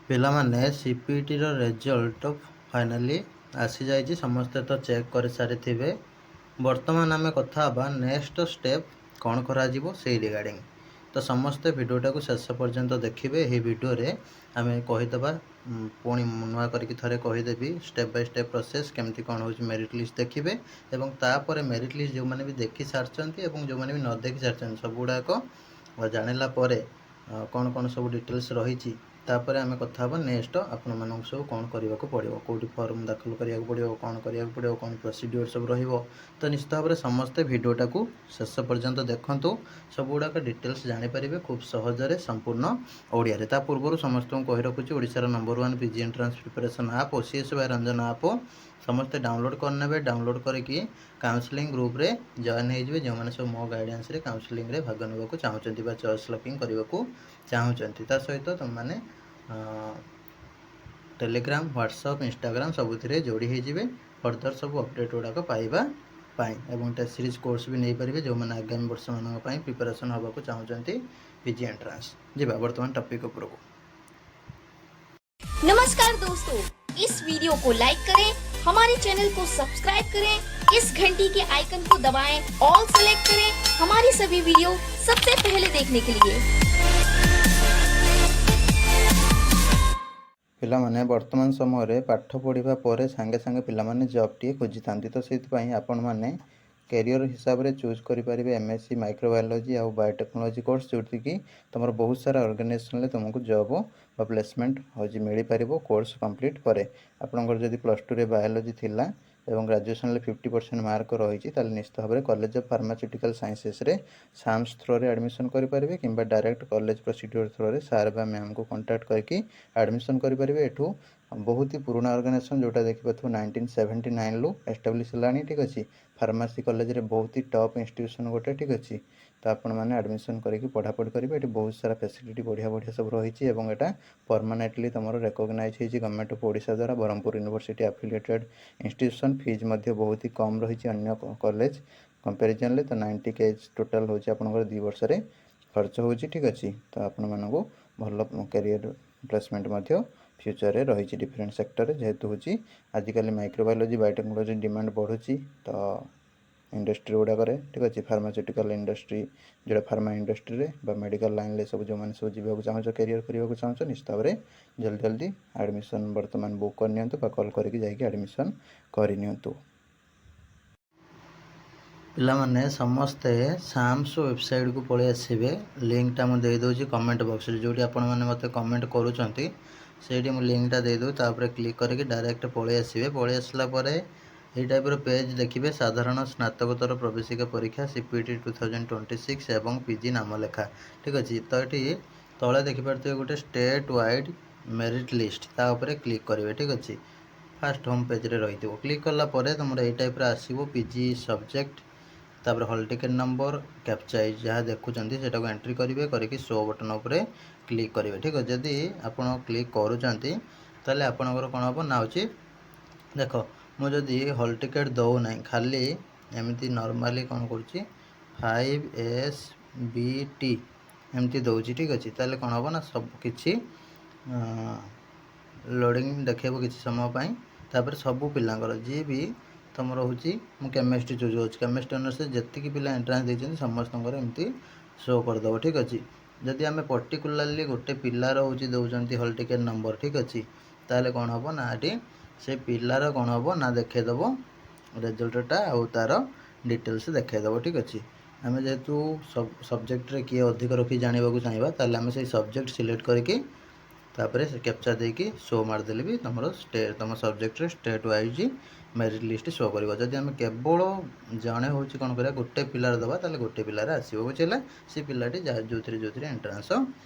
ପିଲାମାନେ ସିପିଟିର result finally ଆସିଯାଇଛି। ସମସ୍ତେ ତ ଚେକ୍ କରିସାରିଥିବେ। ବର୍ତ୍ତମାନ ଆମେ କଥା ହେବା ନେକ୍ସଟ ଷ୍ଟେପ୍ କ'ଣ କରାଯିବ ସେଇ ରିଗାର୍ଡ଼ିଂ। ତ ସମସ୍ତେ ଭିଡ଼ିଓଟାକୁ ଶେଷ ପର୍ଯ୍ୟନ୍ତ ଦେଖିବେ। ଏହି ଭିଡ଼ିଓରେ ଆମେ କହିଦେବା, ପୁଣି ନୂଆ କରିକି ଥରେ କହିଦେବି ଷ୍ଟେପ୍ ବାଇ ଷ୍ଟେପ୍ ପ୍ରୋସେସ୍ କେମିତି କ'ଣ ହେଉଛି। ମେରିଟ୍ ଲିଷ୍ଟ ଦେଖିବେ ଏବଂ ତାପରେ ମେରିଟ୍ ଲିଷ୍ଟ ଯେଉଁମାନେ ବି ଦେଖି ସାରିଛନ୍ତି ଏବଂ ଯେଉଁମାନେ ବି ନ ଦେଖି ସାରିଛନ୍ତି ସବୁଗୁଡ଼ାକ ଜାଣିଲା ପରେ କ'ଣ କ'ଣ ସବୁ ଡିଟେଲ୍ସ ରହିଛି, ତାପରେ ଆମେ କଥା ହେବା ନେକ୍ସଟ ଆପଣମାନଙ୍କୁ ସବୁ କ'ଣ କରିବାକୁ ପଡ଼ିବ, କେଉଁଠି ଫର୍ମ ଦାଖଲ କରିବାକୁ ପଡ଼ିବ, କ'ଣ କରିବାକୁ ପଡ଼ିବ, କ'ଣ ପ୍ରୋସିଡିଓର ସବୁ ରହିବ। ତ ନିଶ୍ଚିତ ଭାବରେ ସମସ୍ତେ ଭିଡ଼ିଓଟାକୁ ଶେଷ ପର୍ଯ୍ୟନ୍ତ ଦେଖନ୍ତୁ। ସବୁଗୁଡ଼ାକ ଡିଟେଲ୍ସ ଜାଣିପାରିବେ ଖୁବ୍ ସହଜରେ ସମ୍ପୂର୍ଣ୍ଣ ଓଡ଼ିଆରେ। ତା ପୂର୍ବରୁ ସମସ୍ତଙ୍କୁ କହି ରଖୁଛି, ଓଡ଼ିଶାର number 1 PG entrance preparation app OCS by Ranjan app ସମସ୍ତେ ଡାଉନଲୋଡ଼ କରିନେବେ। ଡାଉନଲୋଡ଼ କରିକି କାଉନସିଲିଂ ଗ୍ରୁପ୍ରେ ଜଏନ୍ ହେଇଯିବେ, ଯେଉଁମାନେ ସବୁ ମୋ ଗାଇଡ଼ାନ୍ସରେ କାଉନସିଲିଂରେ ଭାଗ ନେବାକୁ ଚାହୁଁଛନ୍ତି ବା ଚଏସ୍ ଲକିଂ କରିବାକୁ ଚାହୁଁଛନ୍ତି। ତା ସହିତ ତୁମମାନେ ଟେଲିଗ୍ରାମ, ହ୍ୱାଟ୍ସଆପ୍, ଇନଷ୍ଟାଗ୍ରାମ ସବୁଥିରେ ଯୋଡ଼ି ହେଇଯିବେ ଫର୍ଦର ସବୁ ଅପଡ଼େଟ୍ ଗୁଡ଼ାକ ପାଇବା ପାଇଁ। ଏବଂ ଟେଷ୍ଟ ସିରିଜ୍ କୋର୍ସ ବି ନେଇପାରିବେ ଯେଉଁମାନେ ଆଗାମୀ ବର୍ଷମାନଙ୍କ ପାଇଁ ପ୍ରିପାରେସନ୍ ହେବାକୁ ଚାହୁଁଛନ୍ତି ପିଜି ଏଣ୍ଟ୍ରାନ୍ସ। ଯିବା ବର୍ତ୍ତମାନ ଟପିକ୍ ଉପରକୁ। नमस्कार दोस्तों, इस वीडियो को लाइक करें, हमारे चैनल को सब्सक्राइब करें, इस घंटी के आइकन को दबाएं, ऑल सेलेक्ट करें हमारी सभी वीडियो सबसे पहले देखने के लिए। ପିଲାମାନେ ବର୍ତ୍ତମାନ ସମୟରେ ପାଠ ପଢ଼ିବା ପରେ ସାଙ୍ଗେ ସାଙ୍ଗେ ପିଲାମାନେ ଜବ୍ଟିଏ ଖୋଜିଥାନ୍ତି। ତ ସେଥିପାଇଁ ଆପଣମାନେ କ୍ୟାରିୟର ହିସାବରେ ଚୁଜ୍ କରିପାରିବେ MSc ମାଇକ୍ରୋବାୟୋଲୋଜି ଆଉ ବାୟୋଟେକ୍ନୋଲୋଜି କୋର୍ସ, ଯେଉଁଠିକି ତୁମର ବହୁତ ସାରା ଅର୍ଗାନାଇଜେସନରେ ତୁମକୁ ଜବ୍ ବା ପ୍ଲେସମେଣ୍ଟ ହେଉଛି ମିଳିପାରିବ କୋର୍ସ କମ୍ପ୍ଲିଟ୍ ପରେ। ଆପଣଙ୍କର ଯଦି +2ରେ ବାୟୋଲୋଜି ଥିଲା ଏବଂ ଗ୍ରାଜୁଏସନରେ 50% ମାର୍କ ରହିଛି, ତାହେଲେ ନିଶ୍ଚିତ ଭାବରେ କଲେଜ ଅଫ୍ ଫାର୍ମାସ୍ୟୁଟିକାଲ ସାଇନ୍ସେସରେ ସାମ୍ସ ଥ୍ରୋରେ ଆଡ଼ମିସନ୍ କରିପାରିବେ କିମ୍ବା ଡାଇରେକ୍ଟ କଲେଜ ପ୍ରୋସିଡିଓର ଥ୍ରୋରେ ସାର୍ ବା ମ୍ୟାମ୍କୁ କଣ୍ଟାକ୍ଟ କରିକି ଆଡ଼ମିସନ୍ କରିପାରିବେ। ଏଠୁ ବହୁତ ହି ପୁରୁଣା ଅର୍ଗାନାଇଜେସନ୍, ଯେଉଁଟା ଦେଖିପାରୁଥିବ 1979ରୁ ଏଷ୍ଟାବ୍ଲିଶ୍ ହେଲାଣି। ଠିକ୍ ଅଛି, ଫାର୍ମାସି କଲେଜରେ ବହୁତ ହି ଟପ୍ ଇନଷ୍ଟିଟ୍ୟୁସନ୍ ଗୋଟେ। ଠିକ୍ ଅଛି, ତ ଆପଣମାନେ ଆଡ଼ମିସନ୍ କରିକି ପଢ଼ାପଢ଼ି କରିବେ। ଏଠି ବହୁତ ସାରା ଫ୍ୟାସିଲିଟି ବଢ଼ିଆ ବଢ଼ିଆ ସବୁ ରହିଛି ଏବଂ ଏଇଟା ପରମାନେଣ୍ଟଲି ତୁମର ରେକଗ୍ନାଇଜ୍ ହେଇଛି ଗଭର୍ଣ୍ଣମେଣ୍ଟ ଅଫ୍ ଓଡ଼ିଶା ଦ୍ୱାରା। Brahmapur university affiliated institution. Fees ମଧ୍ୟ ବହୁତ ହି କମ୍ ରହିଛି ଅନ୍ୟ କଲେଜ କମ୍ପାରିଜନ୍ରେ। ତ 90K ଟୋଟାଲ୍ ହେଉଛି ଆପଣଙ୍କର 2 ବର୍ଷରେ ଖର୍ଚ୍ଚ ହେଉଛି। ଠିକ୍ ଅଛି, ତ ଆପଣମାନଙ୍କୁ ଭଲ କ୍ୟାରିୟର ପ୍ଲେସମେଣ୍ଟ ମଧ୍ୟ ଫ୍ୟୁଚରରେ ରହିଛି ଡିଫରେଣ୍ଟ ସେକ୍ଟରରେ। ଯେହେତୁ ହେଉଛି ଆଜିକାଲି ମାଇକ୍ରୋବାୟୋଲୋଜି ବାୟୋଟେକ୍ନୋଲୋଜି ଡିମାଣ୍ଡ ବଢ଼ୁଛି, ତ ଇଣ୍ଡଷ୍ଟ୍ରି ଗୁଡ଼ାକରେ। ଠିକ୍ ଅଛି, ଫାର୍ମାସ୍ୟୁଟିକାଲ ଇଣ୍ଡଷ୍ଟ୍ରି, ଯେଉଁଟା ଫାର୍ମା ଇଣ୍ଡଷ୍ଟ୍ରିରେ ବା ମେଡ଼ିକାଲ ଲାଇନ୍ରେ ସବୁ ଯେଉଁମାନେ ସବୁ ଯିବାକୁ ଚାହୁଁଛ, କ୍ୟାରିୟର କରିବାକୁ ଚାହୁଁଛ, ନିଶ୍ଚିତ ଭାବରେ ଜଲ୍ଦି ଜଲ୍ଦି ଆଡ଼ମିସନ୍ ବର୍ତ୍ତମାନ ବୁକ୍ କରିନିଅନ୍ତୁ ବା କଲ୍ କରିକି ଯାଇକି ଆଡ଼ମିସନ୍ କରିନିଅନ୍ତୁ। ପିଲାମାନେ ସମସ୍ତେ ସାମ୍ସ ୱେବସାଇଟ୍କୁ ପଳେଇ ଆସିବେ। ଲିଙ୍କଟା ମୁଁ ଦେଇଦେଉଛି କମେଣ୍ଟ ବକ୍ସରେ, ଯେଉଁଠି ଆପଣମାନେ ମୋତେ କମେଣ୍ଟ କରୁଛନ୍ତି ସେଇଠି ମୁଁ ଲିଙ୍କଟା ଦେଇଦେଉଛି। ତାପରେ କ୍ଲିକ୍ କରିକି ଡାଇରେକ୍ଟ ପଳେଇ ଆସିବେ। ପଳେଇ ଆସିଲା ପରେ এই ଟାଇପ୍ର ପେଜ୍ ଦେଖିବେ, ସାଧାରଣ ସ୍ନାତକୋତ୍ତର ପ୍ରବେଶିକା ପରୀକ୍ଷା CPT 2026 ଏବଂ ପିଜି ନାମ ଲେଖା। ଠିକ୍ ଅଛି, ତ ଏଠି ତଳେ ଦେଖିପାରୁଥିବେ ଗୋଟେ ଷ୍ଟେଟ୍ ୱାଇଡ୍ ମେରିଟ୍ ଲିଷ୍ଟ, ତା ଉପରେ କ୍ଲିକ୍ କରିବେ। ଠିକ୍ ଅଛି, ଫାର୍ଷ୍ଟ ହୋମ୍ ପେଜ୍ରେ ରହିଥିବ। କ୍ଲିକ୍ କଲା ପରେ ତୁମର ଏଇ ଟାଇପ୍ର ଆସିବ ପିଜି ସବଜେକ୍ଟ, ତାପରେ ହଲ୍ ଟିକେଟ୍ ନମ୍ବର, କ୍ୟାପଚାଇଜ୍ ଯାହା ଦେଖୁଛନ୍ତି ସେଟାକୁ ଏଣ୍ଟ୍ରି କରିବେ। କରିକି ଶୋ ବଟନ୍ ଉପରେ କ୍ଲିକ୍ କରିବେ। ଠିକ୍ ଅଛି, ଯଦି ଆପଣ କ୍ଲିକ୍ କରୁଛନ୍ତି ତାହେଲେ ଆପଣଙ୍କର କ'ଣ ହେବ ନା ହେଉଛି, ଦେଖ ମୁଁ ଯଦି ହଲ୍ ଟିକେଟ୍ ଦେଉନାହିଁ, ଖାଲି ଏମିତି ନର୍ମାଲି କ'ଣ କରୁଛି 5SBT ଏମିତି ଦେଉଛି। ଠିକ୍ ଅଛି, ତାହେଲେ କ'ଣ ହେବ ନା ସବୁ କିଛି ଲୋଡ଼ିଂ ଦେଖେଇବ କିଛି ସମୟ ପାଇଁ। ତାପରେ ସବୁ ପିଲାଙ୍କର ଯିଏ ବି ତୁମର ହେଉଛି, ମୁଁ କେମିଷ୍ଟ୍ରି ଚୁଜ୍ ହେଉଛି, କେମିଷ୍ଟ୍ରି ଅନର୍ସରେ ଯେତିକି ପିଲା ଏଣ୍ଟ୍ରାନ୍ସ ଦେଇଛନ୍ତି ସମସ୍ତଙ୍କର ଏମିତି ଶୋ କରିଦେବ। ଠିକ୍ ଅଛି, ଯଦି ଆମେ ପର୍ଟିକୁଲାରଲି ଗୋଟେ ପିଲାର ହେଉଛି ଦେଉଛନ୍ତି ହଲ୍ ଟିକେଟ୍ ନମ୍ବର, ଠିକ୍ ଅଛି, ତାହେଲେ କ'ଣ ହେବ ନା ଏଠି ସେ ପିଲାର କ'ଣ ହେବ ନା ଦେଖେଇଦେବ ରେଜଲ୍ଟଟା ଆଉ ତା'ର ଡିଟେଲ୍ସ ଦେଖେଇଦେବ। ଠିକ୍ ଅଛି, ଆମେ ଯେହେତୁ ସବଜେକ୍ଟରେ କିଏ ଅଧିକ ରଖି ଜାଣିବାକୁ ଚାହିଁବା, ତାହେଲେ ଆମେ ସେଇ ସବଜେକ୍ଟ ସିଲେକ୍ଟ କରିକି ତାପରେ ସେ କ୍ୟାପଚା ଦେଇକି ଶୋ ମାରିଦେଲେ ବି ତୁମ ସବଜେକ୍ଟରେ state wise merit list show କରିବ। ଯଦି ଆମେ କେବଳ ଜଣେ ହେଉଛି କ'ଣ କରିବା, ଗୋଟେ ପିଲାର ଦେବା, ତାହେଲେ ଗୋଟେ ପିଲାରେ ଆସିବ। ବୁଝିଲା, ସେ ପିଲାଟି ଯେଉଁଥିରେ ଏଣ୍ଟ୍ରାନ୍ସ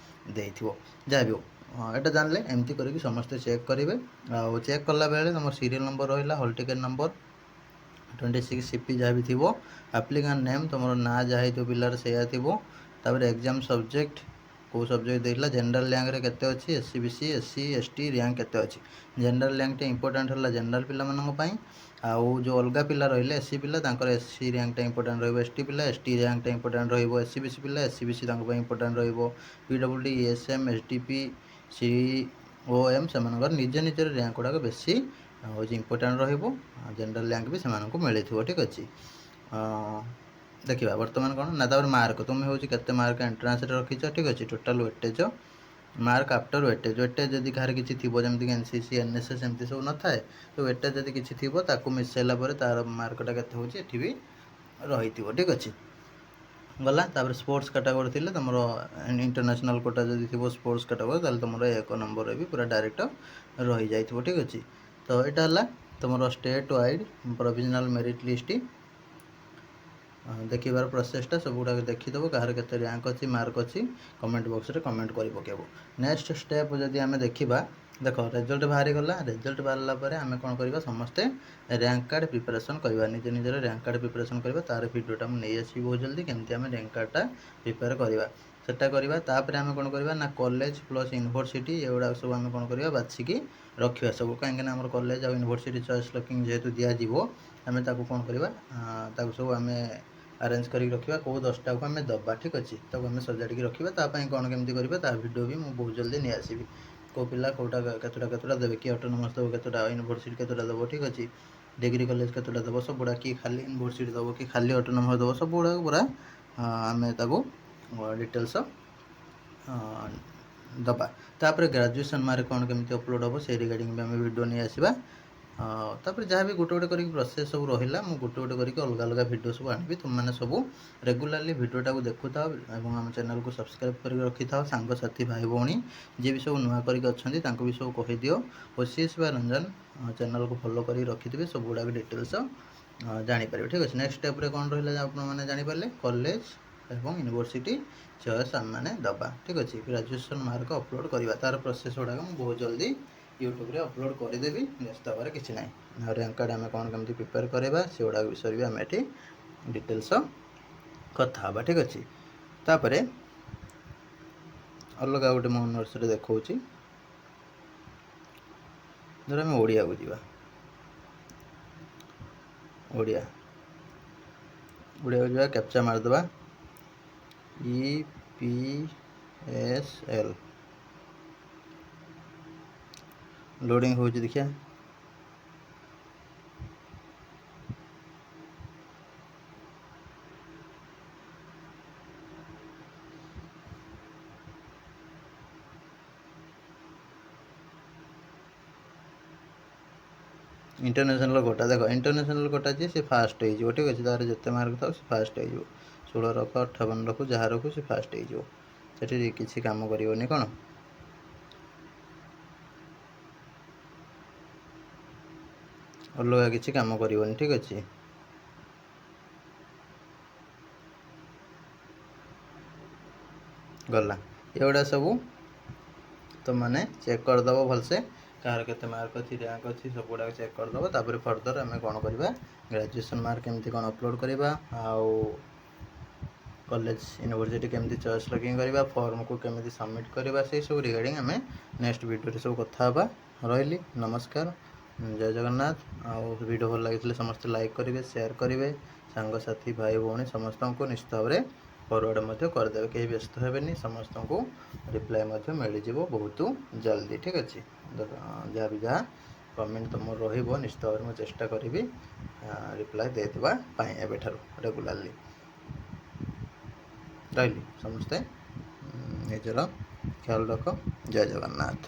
ଦେଇଥିବ ଯାହା ବି ହଉ। ଏଇଟା ଜାଣିଲେ ଏମିତି କରିକି ସମସ୍ତେ ଚେକ୍ କରିବେ। ଆଉ ଚେକ୍ କଲା ବେଳେ ତୁମର ସିରିଏଲ୍ ନମ୍ବର ରହିଲା, ହଲ୍ ଟିକେଟ୍ ନମ୍ବର, 26 CP ଯାହା ବି ଥିବ, ଆପ୍ଲିକାଣ୍ଟ ନେମ୍, ତୁମର ନାଁ ଯାହା ହେଇଥିବ ପିଲାର ସେଇଆ ଥିବ। ତାପରେ ଏକ୍ଜାମ୍ ସବଜେକ୍ଟ, କେଉଁ ସବଜେକ୍ଟ ଦେଇଥିଲା, ଜେନେରାଲ୍ ର୍ୟାଙ୍କରେ କେତେ ଅଛି, SC BC SC ST rank କେତେ ଅଛି। ଜେନେରାଲ୍ ର୍ୟାଙ୍କଟା ଇମ୍ପୋର୍ଟାଣ୍ଟ ହେଲା ଜେନେରାଲ୍ ପିଲାମାନଙ୍କ ପାଇଁ, ଆଉ ଯେଉଁ ଅଲଗା ପିଲା ରହିଲେ SC ପିଲା ତାଙ୍କର SC ର୍ୟାଙ୍କଟା ଇମ୍ପୋର୍ଟାଣ୍ଟ ରହିବ, ST ପିଲା ST ର୍ୟାଙ୍କଟା ଇମ୍ପୋର୍ଟାଣ୍ଟ ରହିବ, SC BC ପିଲା SC BC ତାଙ୍କ ପାଇଁ ଇମ୍ପୋର୍ଟାଣ୍ଟ ରହିବ, PWD ESM SDP OM ସେମାନଙ୍କର ନିଜ ନିଜର ର୍ୟାଙ୍କ ଗୁଡ଼ାକ ବେଶୀ ହେଉଛି ଇମ୍ପୋର୍ଟାଣ୍ଟ ରହିବ। ଜେନେରାଲ ର୍ୟାଙ୍କ ବି ସେମାନଙ୍କୁ ମିଳିଥିବ। ଠିକ୍ ଅଛି। ଦେଖିବା ବର୍ତ୍ତମାନ କ'ଣ ନା ତାପରେ ମାର୍କ ତୁମେ ହେଉଛି କେତେ ମାର୍କ ଏଣ୍ଟ୍ରାନ୍ସରେ ରଖିଛ। ଠିକ୍ ଅଛି। Total weightage mark after weightage ଯଦି କାହାର କିଛି ଥିବ ଯେମିତିକି NCC NSS ଏମିତି ସବୁ ନଥାଏ ତ ୱେଟେଜ ଯଦି କିଛି ଥିବ ତାକୁ ମିଶାଇଲା ପରେ ତାର ମାର୍କଟା କେତେ ହେଉଛି ଏଠି ବି ରହିଥିବ। ଠିକ୍ ଅଛି। ଗଲା ତାପରେ ସ୍ପୋର୍ଟସ୍ କାଟାଗୋରୀ ଥିଲେ ତୁମର ଇଣ୍ଟରନ୍ୟାସନାଲ୍ କୋଟା ଯଦି ଥିବ ସ୍ପୋର୍ଟସ୍ କାଟାଗୋରୀ ତାହେଲେ ତୁମର 1 ନମ୍ବରରେ ବି ପୁରା ଡାଇରେକ୍ଟ ରହିଯାଇଥିବ। ଠିକ୍ ଅଛି। ତ ଏଇଟା ହେଲା ତୁମର state wide provisional merit list ଦେଖିବାର ପ୍ରୋସେସଟା ସବୁଗୁଡ଼ାକ ଦେଖିଦେବ। କାହାର କେତେ ର୍ୟାଙ୍କ ଅଛି ମାର୍କ ଅଛି କମେଣ୍ଟ ବକ୍ସରେ କମେଣ୍ଟ କରି ପକାଇବ। ନେକ୍ସଟ ଷ୍ଟେପ୍ ଯଦି ଆମେ ଦେଖିବା ଦେଖ ରେଜଲ୍ଟ ବାହାରିଗଲା। ରେଜଲ୍ଟ ବାହାରିଲା ପରେ ଆମେ କ'ଣ କରିବା ସମସ୍ତେ ର୍ୟାଙ୍କ କାର୍ଡ଼ ପ୍ରିପାରେସନ୍ କରିବା। ନିଜ ନିଜର ର୍ୟାଙ୍କ କାର୍ଡ଼ ପ୍ରିପାରେସନ୍ କରିବା। ତାର ଭିଡ଼ିଓଟା ମୁଁ ନେଇ ଆସିବି ବହୁତ ଜଲ୍ଦି କେମିତି ଆମେ ର୍ୟାଙ୍କ କାର୍ଡ଼ଟା ପ୍ରିପେୟାର କରିବା ସେଟା କରିବା। ତାପରେ ଆମେ କ'ଣ କରିବା ନା କଲେଜ ପ୍ଲସ୍ ୟୁନିଭର୍ସିଟି ଏଗୁଡ଼ାକ ସବୁ ଆମେ କ'ଣ କରିବା ବାଛିକି ରଖିବା ସବୁ। କାହିଁକିନା ଆମର କଲେଜ ଆଉ ୟୁନିଭର୍ସିଟି ଚଏସ୍ ଲକିଂ ଯେହେତୁ ଦିଆଯିବ ଆମେ ତାକୁ କ'ଣ କରିବା ତାକୁ ସବୁ ଆମେ ଆରେଞ୍ଜ କରିକି ରଖିବା। କେଉଁ 10ଟାକୁ ଆମେ ଦେବା। ଠିକ୍ ଅଛି। ତାକୁ ଆମେ ସଜାଡ଼ିକି ରଖିବା। ତା ପାଇଁ କ'ଣ କେମିତି କରିବା ତା ଭିଡ଼ିଓ ବି ମୁଁ ବହୁତ ଜଲ୍ଦି ନେଇ ଆସିବି। କେଉଁ ପିଲା କେଉଁଟା କେତେଟା ଦେବେ କି ଅଟୋନମସ୍ ଦେବ କେତେଟା ୟୁନିଭର୍ସିଟି କେତେଟା ଦେବ। ଠିକ୍ ଅଛି। ଡିଗ୍ରୀ କଲେଜ କେତେଟା ଦେବ ସବୁଗୁଡ଼ା କି ଖାଲି ୟୁନିଭର୍ସିଟି ଦେବ କି ଖାଲି ଅଟୋନମସ୍ ଦେବ ସବୁଗୁଡ଼ାକ ପୁରା ଆମେ ତାକୁ ଡିଟେଲ୍ସ ଦେବା। ତାପରେ ଗ୍ରାଜୁଏସନ୍ ମାର୍କ କ'ଣ କେମିତି ଅପଲୋଡ଼ ହେବ ସେଇ ରିଗାର୍ଡ଼ିଂ ବି ଆମେ ଭିଡ଼ିଓ ନେଇ ଆସିବା। ତାପରେ ଯାହା ବି ଗୋଟେ କରିକି ପ୍ରୋସେସ୍ ସବୁ ରହିଲା ମୁଁ ଗୋଟେ କରିକି ଅଲଗା ଅଲଗା ଭିଡ଼ିଓ ସବୁ ଆଣିବି। ତୁମମାନେ ସବୁ ରେଗୁଲାରଲି ଭିଡ଼ିଓଟାକୁ ଦେଖୁଥାଅ ଏବଂ ଆମ ଚ୍ୟାନେଲକୁ ସବସ୍କ୍ରାଇବ୍ କରିକି ରଖିଥାଅ। ସାଙ୍ଗସାଥି ଭାଇ ଭଉଣୀ ଯିଏ ବି ସବୁ ନୂଆ କରିକି ଅଛନ୍ତି ତାଙ୍କୁ ବି ସବୁ କହିଦିଅ। OCS ବା ରଞ୍ଜନ ଚ୍ୟାନେଲକୁ ଫଲୋ କରିକି ରଖିଥିବେ ସବୁଗୁଡ଼ାକ ଡିଟେଲ୍ସ ଜାଣିପାରିବେ। ଠିକ୍ ଅଛି। ନେକ୍ସଟ ଷ୍ଟେପ୍ରେ କ'ଣ ରହିଲା ଆପଣମାନେ ଜାଣିପାରିଲେ କଲେଜ ଏବଂ ୟୁନିଭର୍ସିଟି ଚଏସ୍ ଆମମାନେ ଦେବା। ଠିକ୍ ଅଛି। ଗ୍ରାଜୁଏସନ୍ ମାର୍କ ଅପଲୋଡ଼ କରିବା ତାର ପ୍ରୋସେସ୍ ଗୁଡ଼ାକ ମୁଁ ବହୁତ ଜଲ୍ଦି ୟୁଟ୍ୟୁବରେ ଅପଲୋଡ଼ କରିଦେବି। ବ୍ୟସ୍ତ ହେବାର କିଛି ନାହିଁ। ଆଉ ର୍ୟାଙ୍କ କାର୍ଡ଼ ଆମେ କ'ଣ କେମିତି ପ୍ରିପେୟାର କରିବା ସେଗୁଡ଼ାକ ବିଷୟରେ ବି ଆମେ ଏଠି ଡିଟେଲ୍ସ କଥା ହେବା। ଠିକ୍ ଅଛି। ତାପରେ ଅଲଗା ଗୋଟେ ମୋ ନର୍ସରେ ଦେଖାଉଛି ଧର ଆମେ ଓଡ଼ିଆକୁ ଯିବା। ଓଡ଼ିଆକୁ ଯିବା କ୍ୟାପଚା ମାରିଦେବା EPSL ଲୋଡ଼ିଂ ହେଉଛି ଦେଖିବା। इंटरनेशनल कोटा देख इंटरनेशनल कोटा जी से फास्ट हो। ठीक अच्छे तार जिते मार्क था से फास्ट हो 16 रख 58 रखु जहाँ रखु से फास्ट हो किसी काम करनी कौन अलग किसी काम करनी। ठीक अच्छे गला एगुड़ा सब तुम मैंने चेक करदेव भलसे कहार केते मार्क अच्छी रैंक अच्छी सब गुड़ा चेक करदेव। तापर फर्दर आम कौन करवा ग्रेजुएशन मार्क केमती कौन अपलोड करवा आउ कॉलेज यूनिवर्सिटी केमती चॉइस लॉगिंग करवा फॉर्म को केमती सबमिट करवा से सब रिगार्डिंग आम नेक्स्ट वीडियो सब कथा रही। नमस्कार जय जगन्नाथ। आउ वीडियो भल लगी समस्त लाइक करेंगे शेयर करेंगे सांगसाथी भाई भौणी समस्त को निश्चित भाव में फॉरवर्ड करदे कहीं व्यस्त हेनी समस्त को रिप्लाई मिल बहुत जल्दी। ठीक अच्छे जहाँ भी जहाँ कमेंट तुम रही निश्चित भाव में चेष्टा करी रिप्लाई देवाई एवं रेगुलारली रही समस्ते निजर ख्याल रख। जय जगन्नाथ।